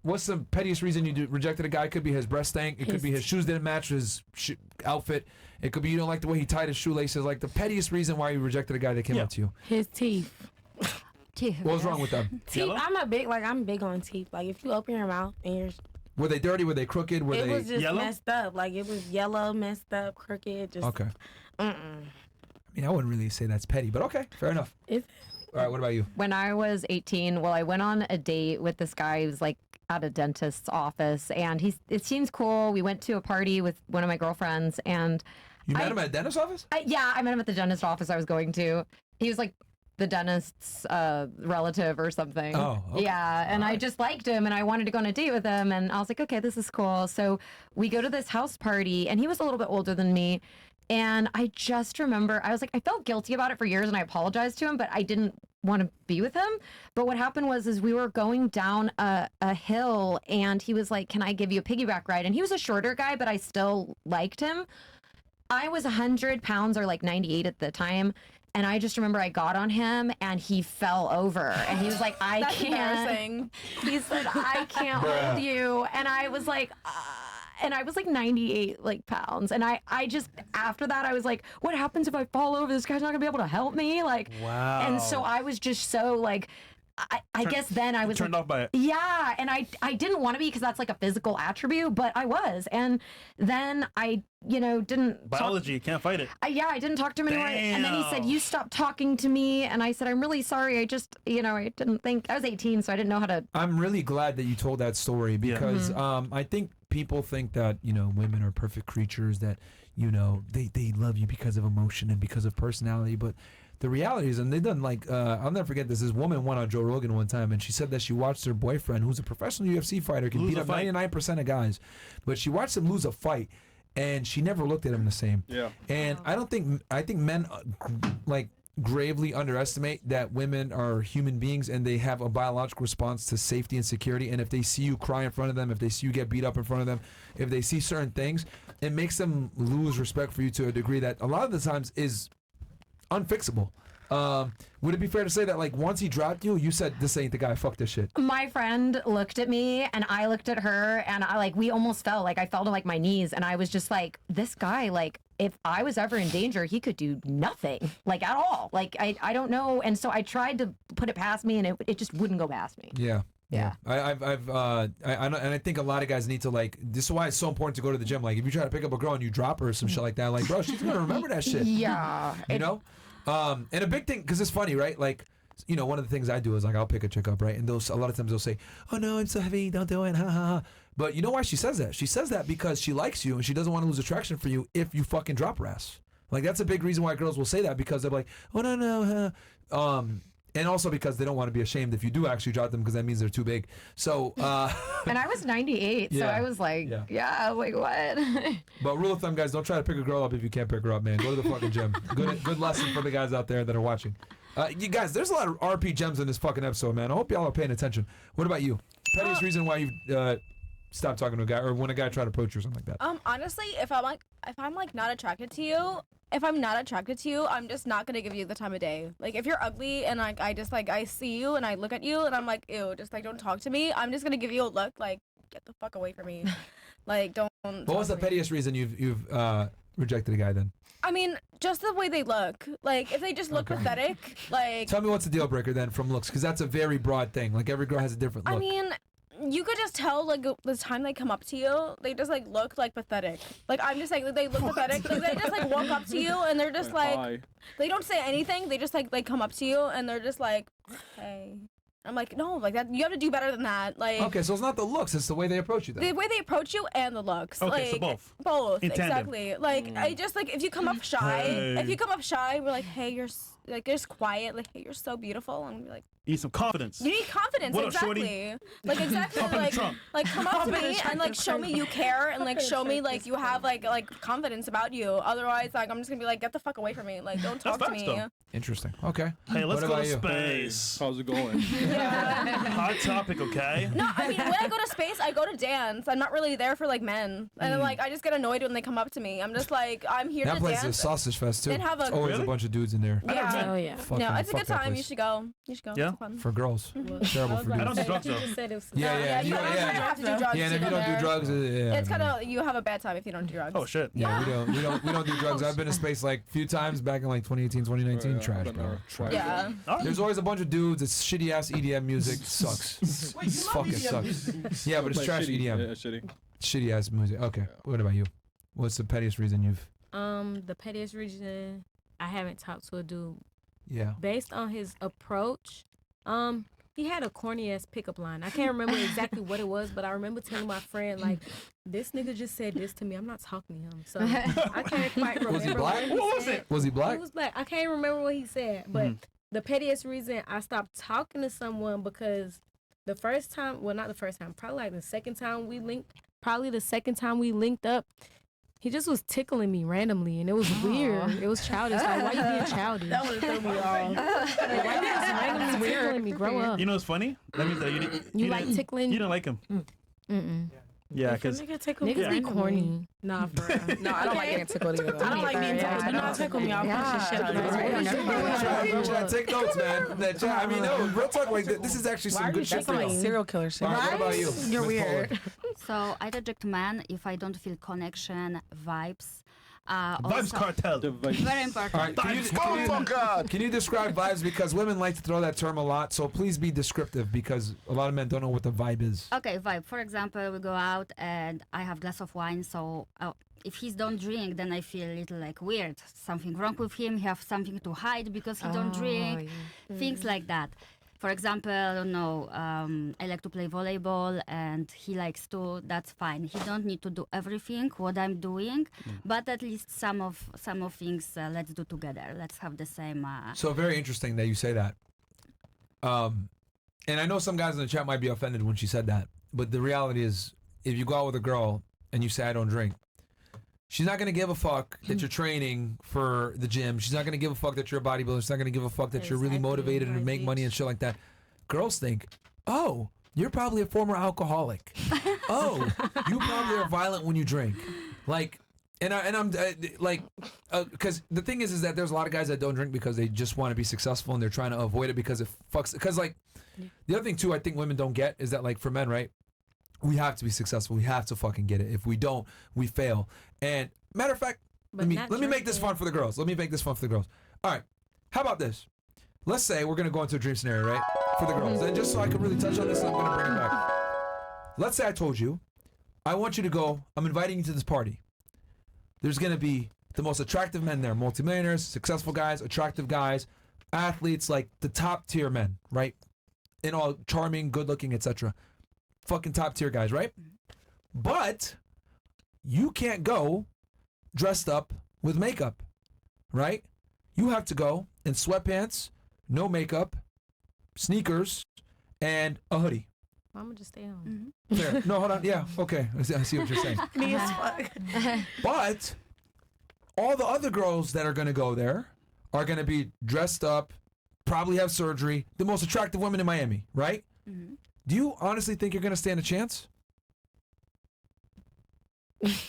What's the pettiest reason you rejected a guy? It could be his breast stank. It could be his shoes didn't match his outfit. It could be you don't like the way he tied his shoelaces. Like the pettiest reason why you rejected a guy that came up to you. His teeth. What was wrong with them? Teeth. I'm big on teeth. Like if you open your mouth and you're. Were they dirty? Were they crooked? Were they was just yellow? messed up. Like it was yellow, messed up, crooked. Just okay. I mean, I wouldn't really say that's petty, but okay, fair enough. All right, what about you? When I was 18, I went on a date with this guy who was like at a dentist's office, and it seems cool. We went to a party with one of my girlfriends, and you met him at a dentist's office? Yeah, I met him at the dentist's office I was going to. He was like the dentist's relative or something. Oh, okay. Yeah, and I just liked him, and I wanted to go on a date with him, and I was like, okay, this is cool. So we go to this house party, and he was a little bit older than me, and I just remember, I was like, I felt guilty about it for years, and I apologized to him, but I didn't want to be with him. But what happened was we were going down a hill, and he was like, can I give you a piggyback ride? And he was a shorter guy, but I still liked him. I was 100 pounds or like 98 at the time. And I just remember I got on him and he fell over and he was like, I can't. He said, I can't hold you. And I was like, and I was like 98 like pounds. And I just, after that, I was like, what happens if I fall over? This guy's not gonna be able to help me. Like, wow. And so I was just so like, I guess then I was turned off by it. Yeah, and I didn't want to be because that's like a physical attribute, but I was. And then I, didn't biology, can't fight it. I didn't talk to him anymore. And then he said, you stopped talking to me. And I said, I'm really sorry. I just, I didn't think, I was 18, so I didn't know how to. I'm really glad that you told that story because I think people think that, women are perfect creatures, that, they love you because of emotion and because of personality. But the reality is, and they've done I'll never forget this woman went on Joe Rogan one time and she said that she watched her boyfriend, who's a professional UFC fighter, can beat up 99% of guys, but she watched him lose a fight and she never looked at him the same. Yeah. And I think men gravely underestimate that women are human beings and they have a biological response to safety and security, and if they see you cry in front of them, if they see you get beat up in front of them, if they see certain things, it makes them lose respect for you to a degree that a lot of the times is unfixable. Would it be fair to say that once he dropped you, you said, this ain't the guy, fuck this shit? My friend looked at me and I looked at her and we almost fell. I fell to my knees and I was just like, this guy, if I was ever in danger, he could do nothing, at all. I don't know. And so I tried to put it past me and it just wouldn't go past me. Yeah. Yeah. I think a lot of guys need to this is why it's so important to go to the gym. If you try to pick up a girl and you drop her or some shit like that, bro, she's gonna remember that shit. Yeah. And a big thing, because it's funny, right? One of the things I do is I'll pick a chick up, right? And a lot of times they'll say, oh no, I'm so heavy, don't do it, ha ha ha. But you know why she says that? She says that because she likes you and she doesn't want to lose attraction for you if you fucking drop her ass. That's a big reason why girls will say that, because they're like, oh no, and also because they don't want to be ashamed if you do actually drop them, because that means they're too big. So, and I was 98, so I was like, what? But rule of thumb, guys, don't try to pick a girl up if you can't pick her up, man. Go to the fucking gym. Good lesson for the guys out there that are watching. You guys, there's a lot of RP gems in this fucking episode, man. I hope y'all are paying attention. What about you? Pettiest reason why you stop talking to a guy, or when a guy tried to approach you or something like that? Honestly, if I'm not attracted to you, I'm just not gonna give you the time of day. If you're ugly and I see you and I look at you and I'm like, ew, just don't talk to me, I'm just gonna give you a look get the fuck away from me. Don't. What was the pettiest reason you've rejected a guy then? I mean, just the way they look. If they just look pathetic, Tell me what's the deal breaker then from looks, because that's a very broad thing. Every girl has a different look. I mean, you could just tell the time they come up to you, they just look pathetic. I'm just saying they look pathetic. They just walk up to you and they're just they don't say anything. They just come up to you and they're just hey. I'm like, no, that you have to do better than that. Okay, so it's not the looks, it's the way they approach you then. The way they approch you and the looks. Okay, so both. Both, in exactly. I just if you come up shy, we're like, hey, you're just quiet, hey, you're so beautiful, and we're like, you need some confidence. You need confidence, what exactly. Up, exactly, come up to me and show me you care and show me you have confidence about you. Otherwise, I'm just gonna be get the fuck away from me. Don't talk to me. Though. Interesting. Okay. Hey, let's What go about to you? space. How's it going? Hot topic, okay? No, I mean, when I go to space, I go to dance. I'm not really there for like men, and then, like I just get annoyed when they come up to me. I'm just like, I'm here That to place is a dance. sausage fest too. And have a- It's always Really? a bunch of dudes in there. Yeah. Oh yeah. Fucking, No, it's a fuck good that time. You place. should go. You should go. Yeah? It's fun. For girls. Terrible for I don't dudes. do drugs though. Just said it was Yeah, yeah, you you don't don't- yeah. have to do drugs. Yeah, and if to you go don't do there. drugs, yeah. It's kind of you have a bad time if you don't do drugs. Oh shit. Yeah, we don't do drugs. I've been to space like a few times back in like 2018, 2019. Trash, bro. Trash. Yeah. There's always a bunch of dudes. It's shitty ass EDM music. Sucks. Fucking sucks. Yeah, but it's Like trash shitty. EDM. Yeah, shitty. Shitty ass music. Okay. What about you? What's the pettiest reason you've? The pettiest reason I haven't talked to a dude Yeah. based on his approach. He had a corny ass pickup line. I can't remember exactly what it was, but I remember telling my friend like, "This nigga just said this to me. I'm not talking to him." So I can't quite remember. Was he black? What was it? Was he black? He was black. I can't remember what he said, but the pettiest reason I stopped talking to someone because the first time, well, not the first time, probably like the second time we linked up, he just was tickling me randomly, and it was weird. It was childish. Like, why you being childish? That would throw me off. Like, why you just randomly tickling me? Grow up. You know what's funny? That means that you didn't. You like tickling? You didn't like him. Mm-mm. Yeah, If a because nigga tickle me, niggas be corny. Nah, for real. No, I don't like getting tickled either. I don't like being tickled. Do not tickle me. I'll push your shit. Chat, take notes, man. Chat, I mean, no, real talk. Like this is actually some good shit. That's like serial killer shit. All right, what about you? You're Miss Paula? weird. So I reject men if I don't feel connection, vibes. Vibes Also, Cartel. The vibe. very important. All right, can you describe vibes because women like to throw that term a lot? So please be descriptive because a lot of men don't know what the vibe is. Okay, vibe. For example, we go out and I have glass of wine. So if he don't drink, then I feel a little like weird. Something wrong with him. He have something to hide because he don't drink. Things like that. For example, I don't know, I like to play volleyball and he likes to, that's fine. He don't need to do everything what I'm doing, but at least some of things let's do together. Let's have the same. So very interesting that you say that. And I know some guys in the chat might be offended when she said that, but the reality is, if you go out with a girl and you say I don't drink, she's not gonna give a fuck that you're training for the gym. She's not gonna give a fuck that you're a bodybuilder. She's not gonna give a fuck that you're really Exactly. motivated and Right, make money and shit like that. Girls think, oh, you're probably a former alcoholic. Oh, you probably are violent when you drink. Like, I'm because the thing is that there's a lot of guys that don't drink because they just want to be successful and they're trying to avoid it because it fucks. Because like, the other thing too, I think women don't get is that like for men, right? We have to be successful. We have to fucking get it. If we don't, we fail. And matter of fact, But let me make this not fun for the girls. Let me make this fun for the girls. All right. How about this? Let's say we're gonna go into a dream scenario, right? For the girls. And just so I can really touch on this, I'm gonna bring it back. Let's say I told you, I want you to go, I'm inviting you to this party. There's gonna be the most attractive men there, multimillionaires, successful guys, attractive guys, athletes, like the top tier men, right? And all charming, good looking, etc. Fucking top tier guys, right? But you can't go dressed up with makeup, right? You have to go in sweatpants, no makeup, sneakers, and a hoodie. I'ma just stay home. Fair. No, hold on. Yeah, okay. I see what you're saying. But all the other girls that are going to go there are going to be dressed up, probably have surgery, the most attractive women in Miami, right? Do you honestly think you're going to stand a chance?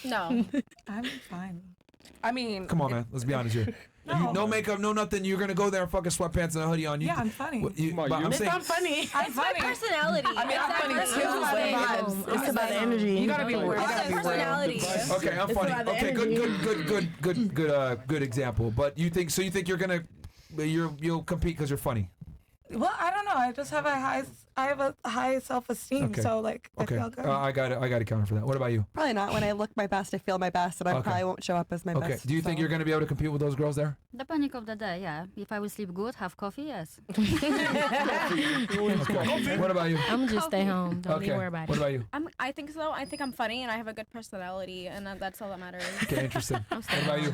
No. I'm fine. I mean, Come on, man. Let's be honest here. No. No makeup, no nothing. You're going to go there in fucking sweatpants and a hoodie on. You, yeah, I'm funny. Come on, but I'm you- saying, funny. I'm My funny. personality. I mean, I'm funny It's too. about but the vibes. It's about the energy. You gotta be real. You It's gotta the be real. personality. okay, I'm funny. about the Okay, good example. But you think you're going to, you'll compete because you're funny. Well, I don't know. I just have a high self-esteem. Okay. So like, Okay, I feel good. I got to counter for that. What about you? Probably not. When I look my best, I feel my best, and I Okay. probably won't show up as my Okay, best. do you think you're going to be able to compete with those girls there? Depending of the day, yeah. If I will sleep good, have coffee, yes. Okay. What about you? I'ma just stay home. Don't Okay. even worry about What it. about you? I'm I think so. I think I'm funny and I have a good personality, and that's all that matters. Okay, interesting. What about you?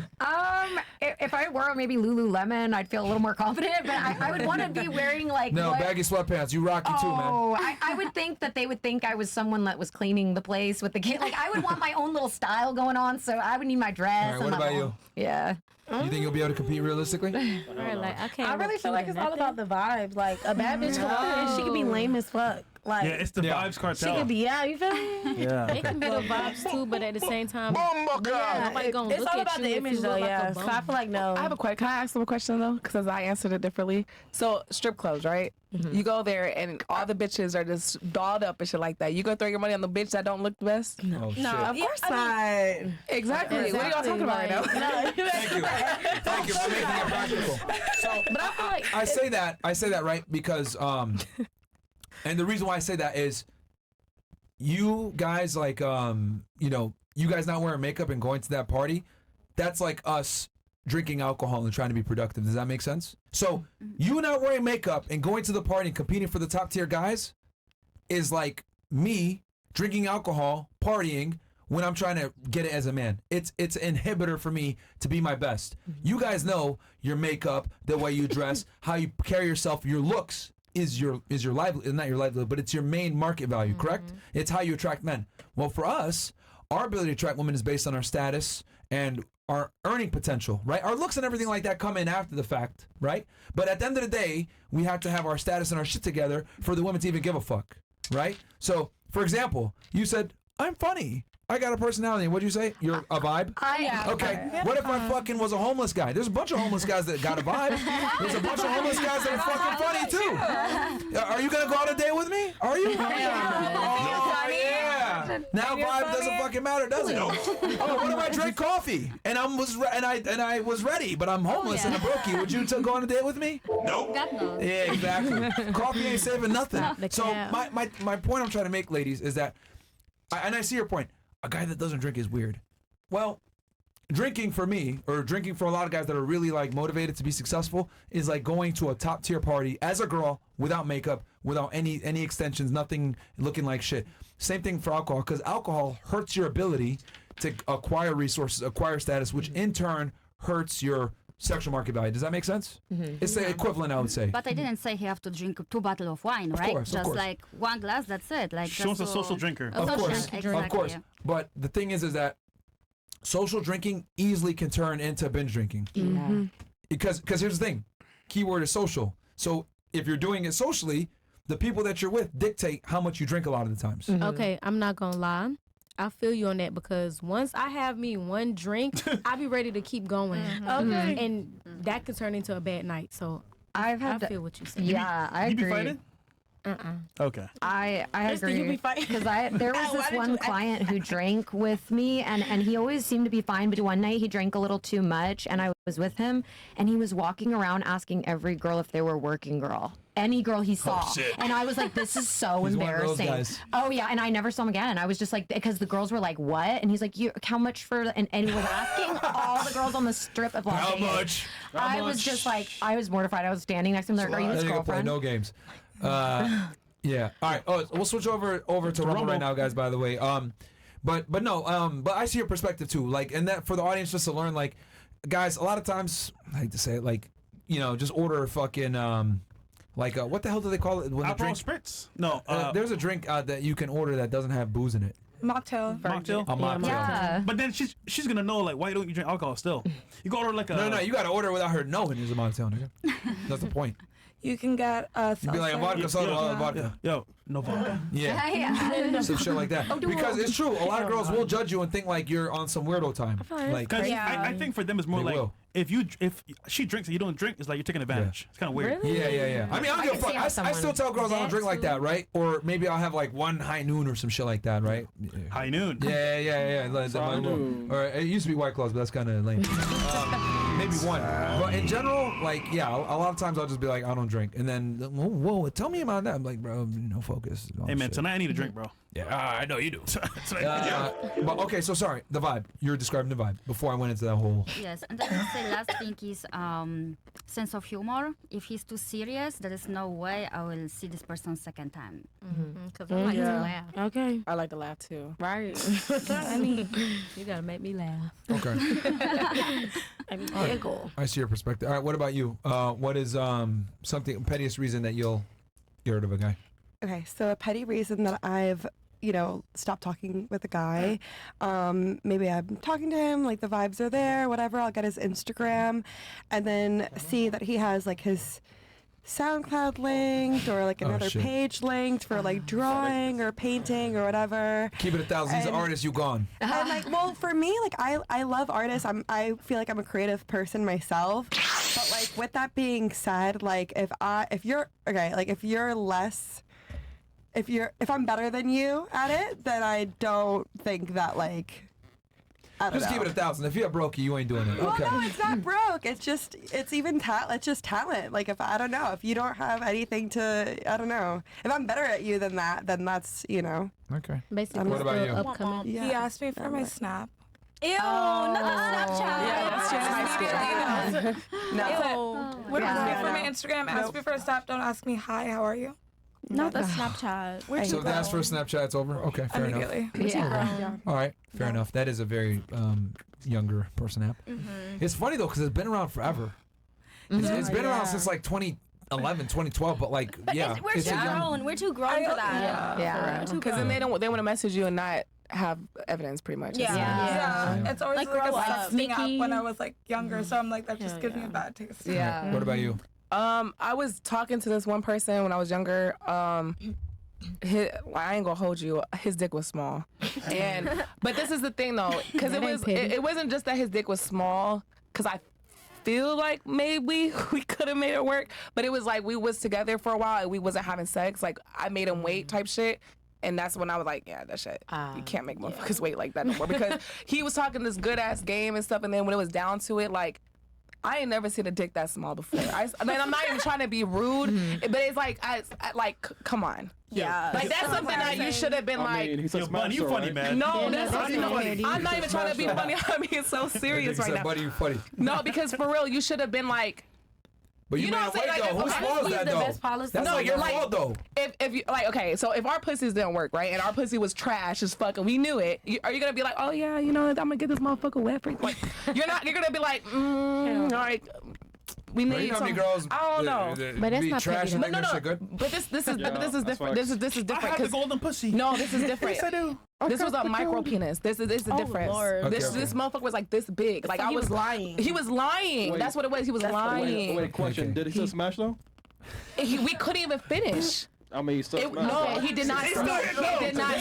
If I wore maybe Lululemon, I'd feel a little more confident. But I would want to be wearing like No, what- baggy sweatpants. You rocky too, man. Oh, I would think that they would think I was someone that was cleaning the place with the kid. Like I would want my own little style going on, so I would need my dress. All right, and what my about little- you? Yeah. You think you'll be able to compete realistically? Right, like I can't. I really feel like it's all about the vibes. Like a bad bitch can walk in and she could be lame as fuck. Like Yeah, it's the Yeah. Vibes she Cartel. could be, yeah, you feel me? Yeah. It can be the vibes too, but at the same time, Yeah, nobody gonna it's look all at about you the if image you though, look like a yeah. bum. So I feel like no. I have a question. Can I ask them a question though? Because I answered it differently. So strip clubs, right? You go there and all the bitches are just dolled up and shit like that. You gonna throw your money on the bitch that don't look the best? Oh, shit. Of course not. Exactly. What are y'all talking about right now? Thank you. Thank you for making it practical. So, But I feel like I say that right because and the reason why I say that is you guys like you guys not wearing makeup and going to that party, that's like us drinking alcohol and trying to be productive. Does that make sense? So you not wearing makeup and going to the party and competing for the top tier guys is like me drinking alcohol, partying when I'm trying to get it as a man. It's an inhibitor for me to be my best. You guys know your makeup, the way you dress, how you carry yourself, your looks is your livelihood, not your livelihood, but it's your main market value, correct? It's how you attract men. Well, for us, our ability to attract women is based on our status and our earning potential, right? Our looks and everything like that come in after the fact, right? But at the end of the day, we have to have our status and our shit together for the women to even give a fuck, right? So, for example, you said, I'm funny. I got a personality. What'd you say? You're a vibe? Okay. What if I fucking was a homeless guy? There's a bunch of homeless guys that got a vibe. There's a bunch of homeless guys that are fucking funny too. Are you gonna go on a date with me? Are you? Oh yeah. Now vibe doesn't fucking matter, does it? Oh, what if I drank coffee and I was ready, but I'm homeless and a brokey? Would you go on a date with me? God knows. Yeah, exactly. Coffee ain't saving nothing. So my point I'm trying to make, ladies, is that, and I see your point. A guy that doesn't drink is weird. Well, drinking for me, or drinking for a lot of guys that are really like motivated to be successful, is like going to a top tier party as a girl without makeup, without any extensions, nothing looking like shit. Same thing for alcohol, because alcohol hurts your ability to acquire resources, acquire status, which in turn hurts your sexual market value. Does that make sense? It's the equivalent, I would say. But I didn't say he have to drink 2 bottles of wine, right? course, of Just course. like 1 glass, that's it. Like She wants a just social drinker. Of social course, drink, of course. exactly. But the thing is that social drinking easily can turn into binge drinking. Because here's the thing, keyword is social. So if you're doing it socially, the people that you're with dictate how much you drink a lot of the times. okay, I'm not gonna lie. I feel you on that because once I have me one drink, I'll be ready to keep going. Okay. And that could turn into a bad night. So I've I had. feel what you said. Yeah, I You be agree. fighting? Okay. I Kristen, you agree be fighting. because there was Why this did one you- client who drank with me and he always seemed to be fine, but one night he drank a little too much and I was with him and he was walking around asking every girl if they were working girl. Any girl he saw. shit. And I was like, this is so He's one of those embarrassing. guys. Oh yeah, and I never saw him again. I was just like, because the girls were like, what? And he's like, how much for, and he was asking all the girls on the strip of Las How Vegas. much? I was just like, I was mortified. I was standing next to him. They're like, are you I his think I play girlfriend? no games. Yeah. All right. Oh, we'll switch over to Rumble right now, guys. By the way. But I see your perspective too. Like, and that for the audience just to learn, like, guys, a lot of times I hate to say it, like, just order fucking like what the hell do they call it when the Aperol drink? spritz? No. There's a drink that you can order that doesn't have booze in it. Mocktail. Mocktail? A mocktail. Yeah. But then she's gonna know, like, why don't you drink alcohol still? You go order like a... No, you gotta order it without her knowing there's a mocktail, nigga. That's the point. You can get You'd be like a vodka soda, vodka. Yo, no vodka. Yeah. Yeah. Some shit like that. Because it's true, a lot of girls will judge you and think like you're on some weirdo time. Like, Because I think for them it's more They like, will. if she drinks and you don't drink, it's like you're taking advantage. It's kind of weird. yeah. I mean, I don't give a can fuck. see how I someone- still tell girls I don't drink like that, right? Or maybe I'll have like one high noon or some shit like that, right? High noon. Yeah. Or it used to be White Claws, but that's kind of lame. Maybe one. But in general, like, yeah, a lot of times I'll just be like, I don't drink. And then, whoa, tell me about that. I'm like, bro, no focus. Hey, man, tonight I need a drink, bro. Yeah, I know you do. That's right. But okay, so sorry, the vibe. You're describing the vibe before I went into that whole. Yes, and then I say last thing is sense of humor. If he's too serious, there is no way I will see this person second time. Because I like to laugh. Okay. I like to laugh too. Right. I mean, you gotta make me laugh. Okay, Giggle. I see your perspective. All right, what about you? What is something pettiest reason that you'll get rid of a guy? Okay, so a petty reason that I've, stopped talking with a guy. Maybe I'm talking to him, like the vibes are there, whatever. I'll get his Instagram and then see that he has like his SoundCloud linked or like another shit. page linked for like drawing or painting or whatever. Keep it 1,000. He's an And- artist. You gone. And like, well, for me, like I love artists. I feel like I'm a creative person myself. But like with that being said, like if I'm better than you at it, then I don't think that like I don't Just know. keep it 1,000. If you're broke, you ain't doing it. Well, Okay. no, it's not broke. It's just it's just talent. Like if I don't know, if you don't have anything to, I don't know. If I'm better at you than that, then that's Okay. Basically, What about still you? upcoming. yeah. He asked me for my Snap. Ew, not the Snapchat. No. Would ask me Yeah. for my Instagram, ask me for a Snap, don't ask me hi, how are you? Not the Snapchat. I So hate if that's for Snapchat, it's over. Okay, fair enough. Immediately. Yeah. All right, fair enough. That is a very younger person app. It's funny though because it's been around forever. It's been around since like 2011, 2012. But like, yeah, We're it's too a young. grown. We're too grown for that. Yeah. Because then they want to message you and not have evidence, pretty much. Yeah. Yeah. It's always Like, like, a grow up. sexting app Sneaky. when I was like younger, so I'm like, that just gives me a bad taste. Yeah. What about you? I was talking to this one person when I was younger. I ain't gonna hold you. His dick was small, but this is the thing though, because it wasn't just that his dick was small. Because I feel like maybe we could have made it work, but it was like we was together for a while and we wasn't having sex. Like I made him wait type shit. And that's when I was like, yeah, that shit. You can't make motherfuckers wait like that no more. Because he was talking this good ass game and stuff, and then when it was down to it, like, I ain't never seen a dick that small before. I mean, I'm not even trying to be rude, but it's like, come on. Yeah. Like, that's something that you should have been like. he's Yo, Bunny, you funny, man. No, that's Bunny, no, funny. I'm not even trying to be funny. I mean, it's so serious That nigga right said, now. buddy, you funny. No, because for real, you should have been like. But you, You know made what it I'm wait saying? though. Like, Who okay, swallows he's that the though? best policy. That's No, not your like- fault though. If you like, okay, so if our pussies didn't work, right, and our pussy was trash as fuck, and we knew it, are you gonna be like, oh yeah, you know, I'm gonna get this motherfucker wet for you? Like, you're not. You're gonna be like, all right, we Bro, need you know how many some. girls I don't know. But that's be not trash petty, and though. think No, their no, shit good? but this is Yeah, different. that's This is I different. have the 'cause- golden pussy. no, this is different. Yes, I do. This was a micro penis. This is the difference. Lord. This Okay, okay. this motherfucker was like this big. Like So I he was was lying. He was lying. Wait. That's what it was. He was lying. Wait, question. Okay. Did he still smash though? We couldn't even finish. I mean, he still smashed. No, he did not. He did not.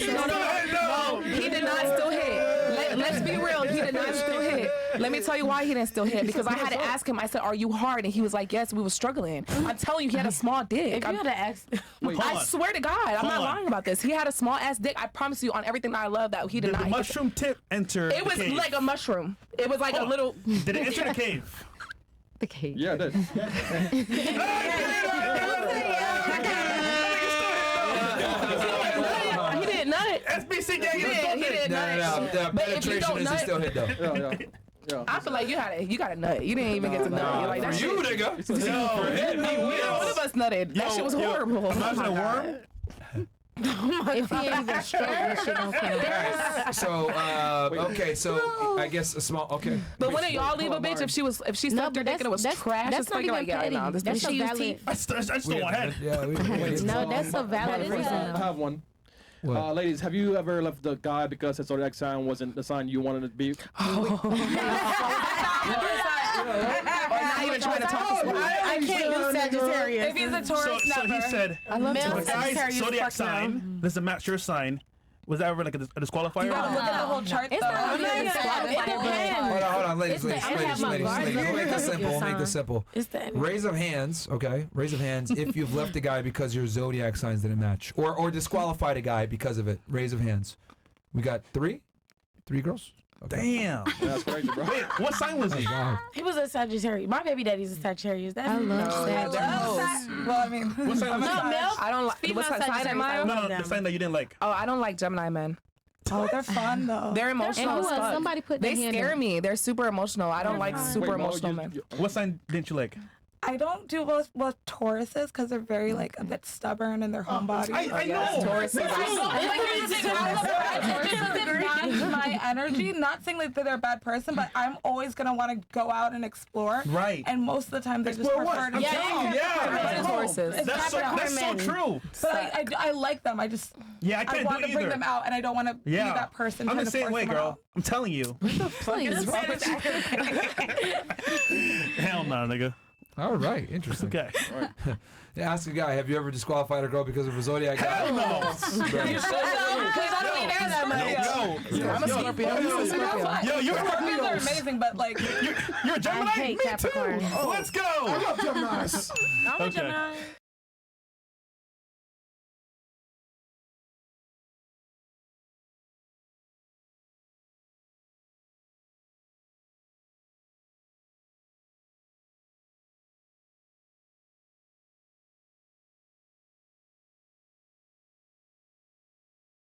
No, he did not still hit. Let's be real. He did not still hit. Let me tell you why he didn't still hit. Because I had to ask him. I said, "Are you hard?" And he was like, "Yes." We were struggling. I'm telling you, he had a small dick. If you had to ask, Wait, I on. swear to God, I'm Hold not on. lying about this. He had a small ass dick. I promise you on everything that I love that he did Did not. the hit. mushroom tip enter It the was cave? like a mushroom. It was like a little. Did it enter the cave? The cake. yeah, it did. He didn't nut. SBC gang. He didn't No, nut. no. But if you Penetration don't is nut- still hit though. Yeah. I feel like you got a nut. You didn't even get to nut. You're like that shit. You nigga. Yo, One of us nutted. That shit was horrible. Imagine a worm. if he ain't even struggling, shit don't count. So okay, so I guess a small okay. But when y'all leave a bitch if she sucked her dick and it was trash, that's it's not like even like yeah, petty. no, this That's bitch a she used valid. teeth. I just don't want head. Yeah, No, that's a valid reason. I though. have one. What? Ladies, have you ever left the guy because his zodiac sign wasn't the sign you wanted it to be? Or not even trying to talk to me. I can't do Sagittarius. If he's a Taurus, So he never. said, I love Male the Taurus. guy's Sagittarius, zodiac fuck no. sign doesn't match your sign. Was that ever like a disqualifier? You gotta look at the whole chart It's though. not really I'm a disqualifier. Hold on, ladies, It's the ladies, end ladies, of my ladies, garden. ladies. We'll make this Your simple. We'll make this sign. simple. It's the end. Raise of hands, okay? Raise of hands if you've left a guy because your zodiac signs didn't match, or disqualified a guy because of it. Raise of hands. We got three girls. Damn. That's crazy, bro. Wait, what sign was he? Wow. He was a Sagittarius. My baby daddy's a Sagittarius. That's I love No, Sag. they're hoes. Well, I mean, What sign was he? no, male. I don't like. Female What's that sign Sagittarius, am I I on? No, love the them. sign that you didn't like. Oh, I don't like Gemini men. Oh, they're fun though. They're And emotional who as else? fuck. Somebody put They their hand scare up. me. They're super emotional. I don't like fine. super Wait, Mo, emotional men. What sign didn't you like? I don't do well with Tauruses because they're very like a bit stubborn in their homebody. I Yes, know. Taurus is It doesn't match my energy. Not saying like that they're a bad person, but I'm always gonna want to go out and explore. Right. And most of the time they just Explore prefer what? to I'm telling you, yeah. Tauruses. It's That's so Capricorn men. true. But I like them. I just Yeah, I I can't want do to it bring either. them out, and I don't want to be Yeah. that person. I'm trying the to same force way, someone girl. out. I'm telling you. Please. Hell no, nigga. All right, interesting. Okay. Yeah, ask a guy, have you ever disqualified a girl because of her zodiac? Hell no. Because I don't care that much. I'm a Scorpio. I'm a Scorpio. Yo, you're Scorpios are amazing, but like You're a Gemini? hate Me Capricorn. too. Let's go. I love Geminis. I'm a Okay. Gemini.